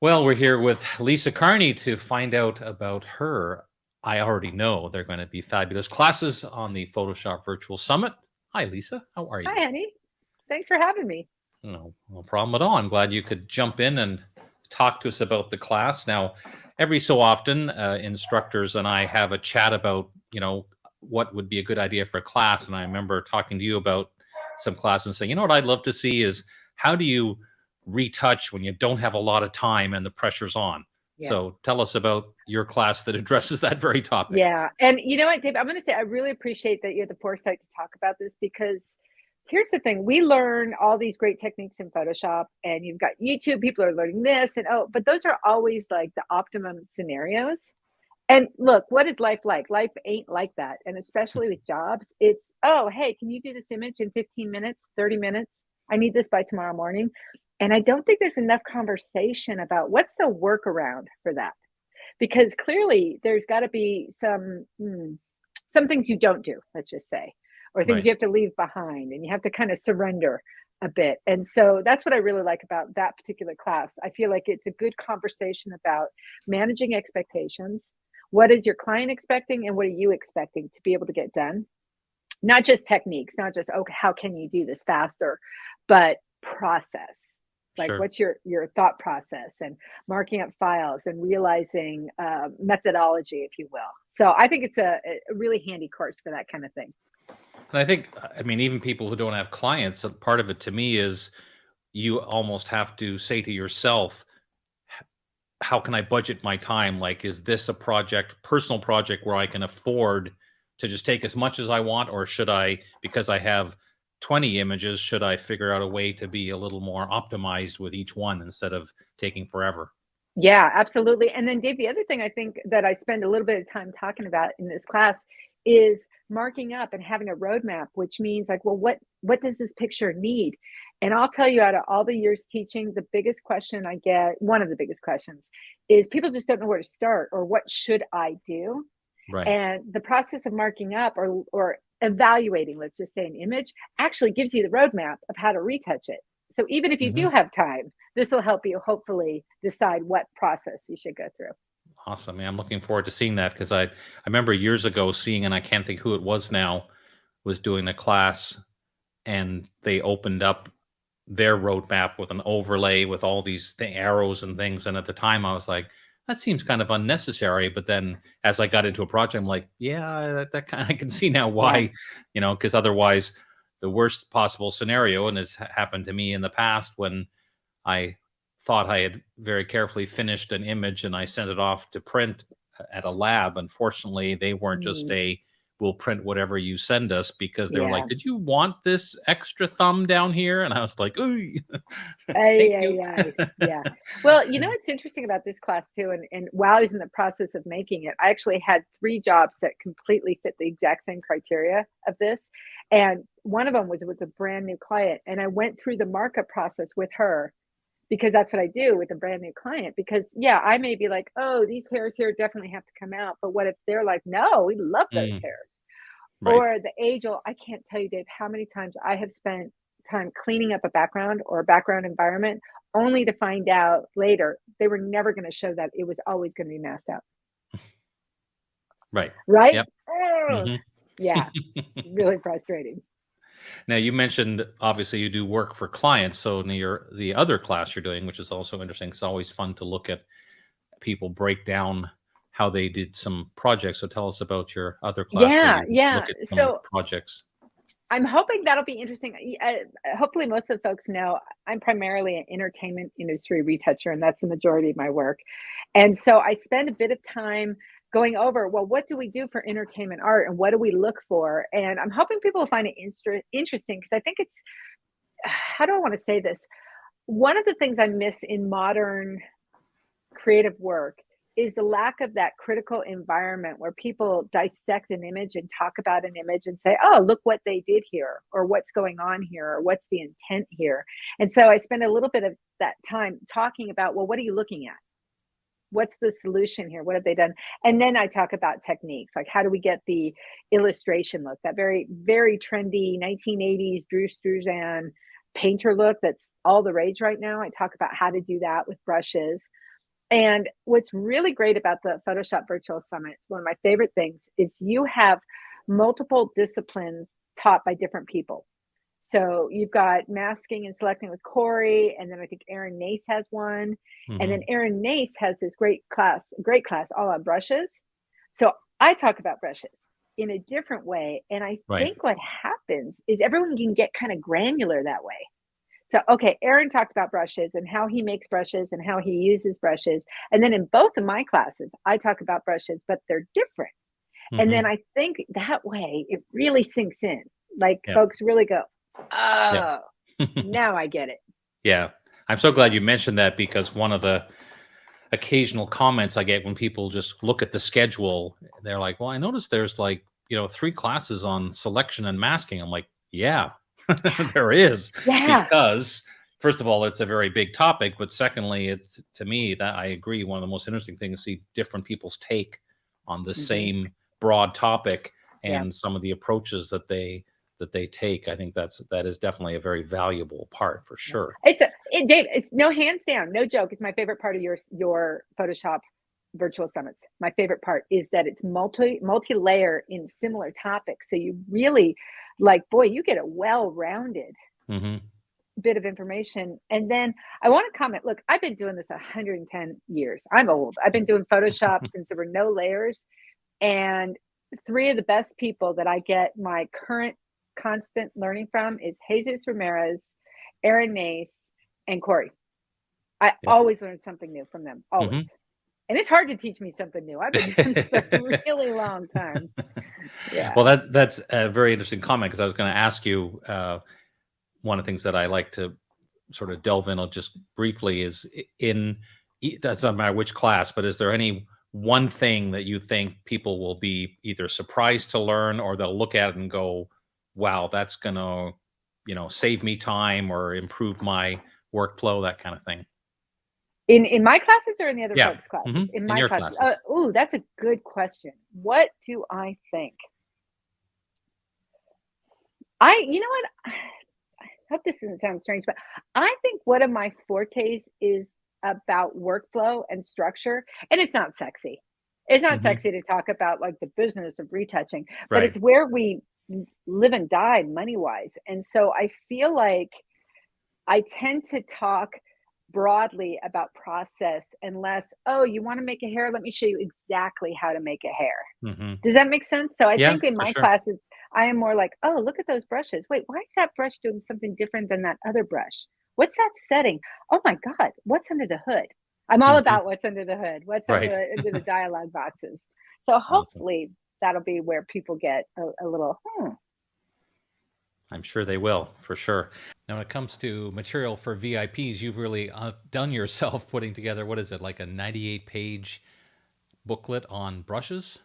Well, we're here with Lisa Carney to find out about her. I already know they're going to be fabulous classes on the Photoshop Virtual Summit. Hi, Lisa. How are you? Hi, honey. Thanks for having me. No problem at all. I'm glad you could jump in and talk to us about the class. Now, every so often, instructors and I have a chat about, what would be a good idea for a class. And I remember talking to you about some class and saying, what I'd love to see is how do you retouch when you don't have a lot of time and the pressure's on? Yeah. So tell us about your class that addresses that very topic. Yeah. And you know what, Dave, I'm going to say I really appreciate that you had the foresight to talk about this because here's the thing. We learn all these great techniques in Photoshop and you've got YouTube, people are learning this and but those are always like the optimum scenarios. And look, what is life like? Life ain't like that. And especially with jobs, it's, oh, hey, can you do this image in 15 minutes, 30 minutes? I need this by tomorrow morning. And I don't think there's enough conversation about what's the workaround for that. Because clearly there's got to be some things you don't do, let's just say, or things Right. you have to leave behind and you have to kind of surrender a bit. And so that's what I really like about that particular class. I feel like it's a good conversation about managing expectations. What is your client expecting and what are you expecting to be able to get done? Not just techniques, not just, okay, how can you do this faster, but process. Like Sure. what's your thought process and marking up files and realizing methodology, if you will. So I think it's a really handy course for that kind of thing. And I think, even people who don't have clients, part of it to me is you almost have to say to yourself, how can I budget my time? Like, is this a personal project where I can afford to just take as much as I want? Or should I, because I have 20 images, should I figure out a way to be a little more optimized with each one instead of taking forever? Yeah, absolutely. And then Dave, the other thing I think that I spend a little bit of time talking about in this class is marking up and having a roadmap, which means like, well, what does this picture need? And I'll tell you, out of all the years teaching, the biggest question I get, one of the biggest questions, is people just don't know where to start or what should I do? Right. And the process of marking up or evaluating, let's just say, an image actually gives you the roadmap of how to retouch it. So even if you do Hmm. have time, this will help you hopefully decide what process you should go through. Awesome. Man, I'm looking forward to seeing that because I remember years ago seeing, and I can't think who it was now, was doing a class and they opened up their roadmap with an overlay with all these arrows and things. And at the time, I was like, that seems kind of unnecessary. But then as I got into a project, I'm like, yeah, that kind of, I can see now Yeah. why, because otherwise, the worst possible scenario, and it's happened to me in the past when I thought I had very carefully finished an image and I sent it off to print at a lab. Unfortunately, they weren't just Mm, we'll print whatever you send us because they were like, yeah. did you want this extra thumb down here? And I was like, ooh, thank Ay, you. ay, ay. Yeah. Well, you know what's interesting about this class too, and while I was in the process of making it, I actually had three jobs that completely fit the exact same criteria of this. And one of them was with a brand new client. And I went through the markup process with her because that's what I do with a brand new client. Because yeah, I may be like, oh, these hairs here definitely have to come out. But what if they're like, no, we love those Mm, hairs? right. Or the age old, I can't tell you, Dave, how many times I have spent time cleaning up a background or a background environment only to find out later they were never going to show that it was always going to be masked out. Right. Right? Yep. Oh, Hmm. yeah, really frustrating. Now you mentioned obviously you do work for clients, so the other class you're doing, which is also interesting. It's always fun to look at people break down how they did some projects. So tell us about your other class where Yeah, you yeah. look at some So projects. I'm hoping that'll be interesting. Hopefully, most of the folks know I'm primarily an entertainment industry retoucher, and that's the majority of my work. And so I spend a bit of time going over, well, what do we do for entertainment art and what do we look for? And I'm hoping people will find it interesting because I think it's, how do I want to say this? One of the things I miss in modern creative work is the lack of that critical environment where people dissect an image and talk about an image and say, oh, look what they did here, or what's going on here, or what's the intent here. And so I spend a little bit of that time talking about, well, what are you looking at? What's the solution here? What have they done? And then I talk about techniques, like how do we get the illustration look, that very, very trendy 1980s Drew Struzan painter look that's all the rage right now. I talk about how to do that with brushes. And what's really great about the Photoshop Virtual Summit, one of my favorite things, is you have multiple disciplines taught by different people. So you've got masking and selecting with Corey, and then I think Aaron Nace has one. And then Aaron Nace has this great class all on brushes. So I talk about brushes in a different way. And I think what happens is everyone can get kind of granular that way. So, okay, Aaron talked about brushes and how he makes brushes and how he uses brushes. And then in both of my classes, I talk about brushes, but they're different. And then I think that way it really sinks in. Like folks really go, oh, now I get it. Yeah. I'm so glad you mentioned that, because one of the occasional comments I get when people just look at the schedule, they're like, well, I noticed there's like, 3 classes on selection and masking. I'm like, yeah, there is. Yeah. Because first of all, it's a very big topic, but secondly, it's, to me, that I agree, one of the most interesting things to see different people's take on the same broad topic and some of the approaches that they take. I think that is definitely a very valuable part, for sure. Dave, it's no, hands down, no joke. It's my favorite part of your Photoshop Virtual Summits. My favorite part is that it's multi-layer in similar topics. So you really, like, boy, you get a well-rounded bit of information. And then I want to comment, look, I've been doing this 110 years. I'm old. I've been doing Photoshop since there were no layers. And 3 of the best people that I get my current constant learning from is Jesus Ramirez, Aaron Nace, and Corey. I always learn something new from them, always. And it's hard to teach me something new. I've been doing this for a really long time. Yeah. Well, that's a very interesting comment, because I was going to ask you, one of the things that I like to sort of delve in just briefly is doesn't matter which class, but is there any one thing that you think people will be either surprised to learn, or they'll look at it and go, wow, that's going to, save me time or improve my workflow, that kind of thing? In my classes or in the other folks' classes? In my classes. That's a good question. What do I think? You know what? I hope this doesn't sound strange, but I think one of my fortes is about workflow and structure. And it's not sexy. It's not sexy to talk about like the business of retouching, but it's where we live and die money-wise. And so I feel like I tend to talk broadly about process and less, oh, you want to make a hair? Let me show you exactly how to make a hair. Does that make sense? So I think in my classes, I am more like, oh, look at those brushes. Wait, why is that brush doing something different than that other brush? What's that setting? Oh my God, what's under the hood? I'm all about what's under the hood, what's under the dialogue boxes. So hopefully that'll be where people get a little, I'm sure they will, for sure. Now, when it comes to material for VIPs, you've really done yourself putting together, what is it, like a 98-page booklet on brushes?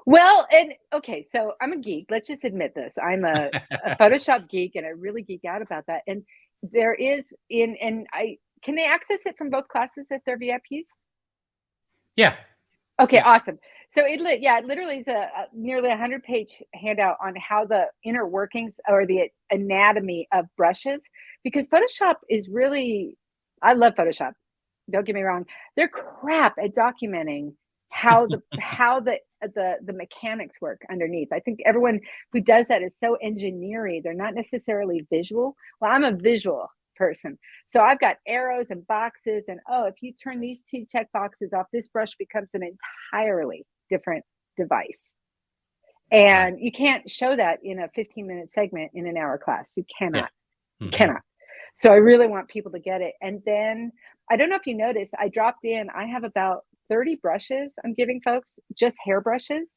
Well, and okay, so I'm a geek. Let's just admit this. I'm a Photoshop geek, and I really geek out about that. And there is can they access it from both classes if they're VIPs? Yeah. Okay, awesome. So it literally is a nearly 100-page handout on how the inner workings or the anatomy of brushes, because Photoshop is really, I love Photoshop. Don't get me wrong. They're crap at documenting how the mechanics work underneath. I think everyone who does that is so engineering. They're not necessarily visual. Well, I'm a visual person. So I've got arrows and boxes, and if you turn these 2 check boxes off, this brush becomes an entirely different device. And you can't show that in a 15-minute segment in an hour class. You cannot. You cannot. So I really want people to get it. And then I don't know if you noticed, I dropped in, I have about 30 brushes I'm giving folks, just hair brushes.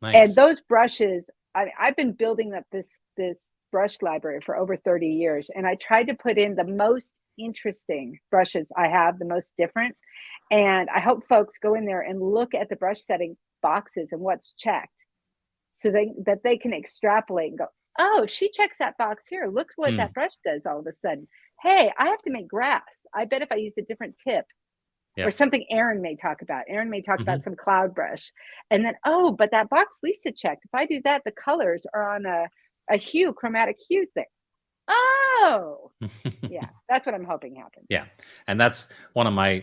Nice. And those brushes, I've been building up this brush library for over 30 years. And I tried to put in the most interesting brushes I have, the most different. And I hope folks go in there and look at the brush setting boxes and what's checked, so that they can extrapolate and go, oh, she checks that box here. Look what that brush does all of a sudden. Hey, I have to make grass. I bet if I used a different tip, or something Aaron may talk about. Aaron may talk about some cloud brush. And then, but that box Lisa checked, if I do that, the colors are on a hue, chromatic hue thing. Oh, yeah, that's what I'm hoping happens. Yeah. And that's one of my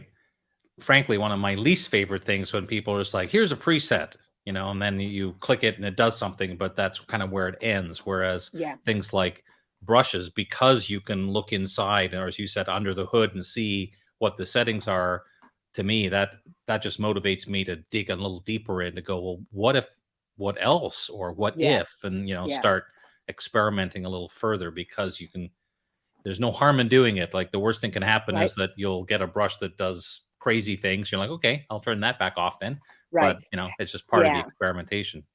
frankly, one of my least favorite things when people are just like, here's a preset, and then you click it and it does something, but that's kind of where it ends. Whereas Yeah. things like brushes, because you can look inside, or as you said, under the hood and see what the settings are, to me, that just motivates me to dig a little deeper in to go, well, what else, or what Yeah. if, and, Yeah. start experimenting a little further, because there's no harm in doing it. Like, the worst thing can happen Right. is that you'll get a brush that does crazy things. You're like, okay, I'll turn that back off then. Right. But it's just part of the Yeah. experimentation.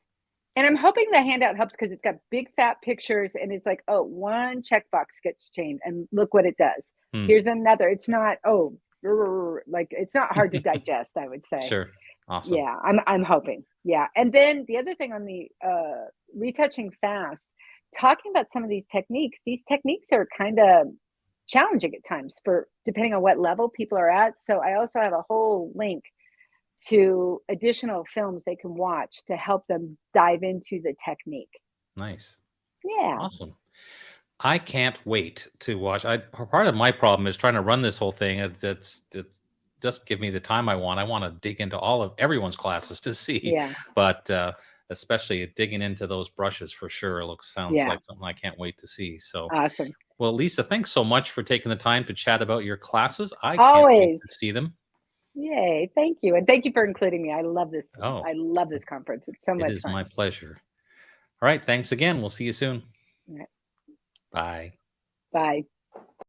And I'm hoping the handout helps because it's got big fat pictures and it's like, oh, one checkbox gets changed and look what it does. Hmm. Here's another. It's not, oh, like it's not hard to digest, I would say. Sure. Awesome. Yeah, I'm hoping. Yeah. And then the other thing on the retouching fast, talking about some of these techniques are kind of challenging at times for depending on what level people are at. So I also have a whole link to additional films they can watch to help them dive into the technique. Nice. Yeah. Awesome. I can't wait to watch. Part of my problem is trying to run this whole thing. It's just give me the time I want. I want to dig into all of everyone's classes to see, Yeah. but especially digging into those brushes for sure. Sounds Yeah. like something I can't wait to see. So, Awesome. well, Lisa, thanks so much for taking the time to chat about your classes. I can't wait Always. to see them. Yay. Thank you. And thank you for including me. I love this. Oh, I love this conference. It's so it much is fun. my pleasure. All right. Thanks again. We'll see you soon. All right. Bye. Bye.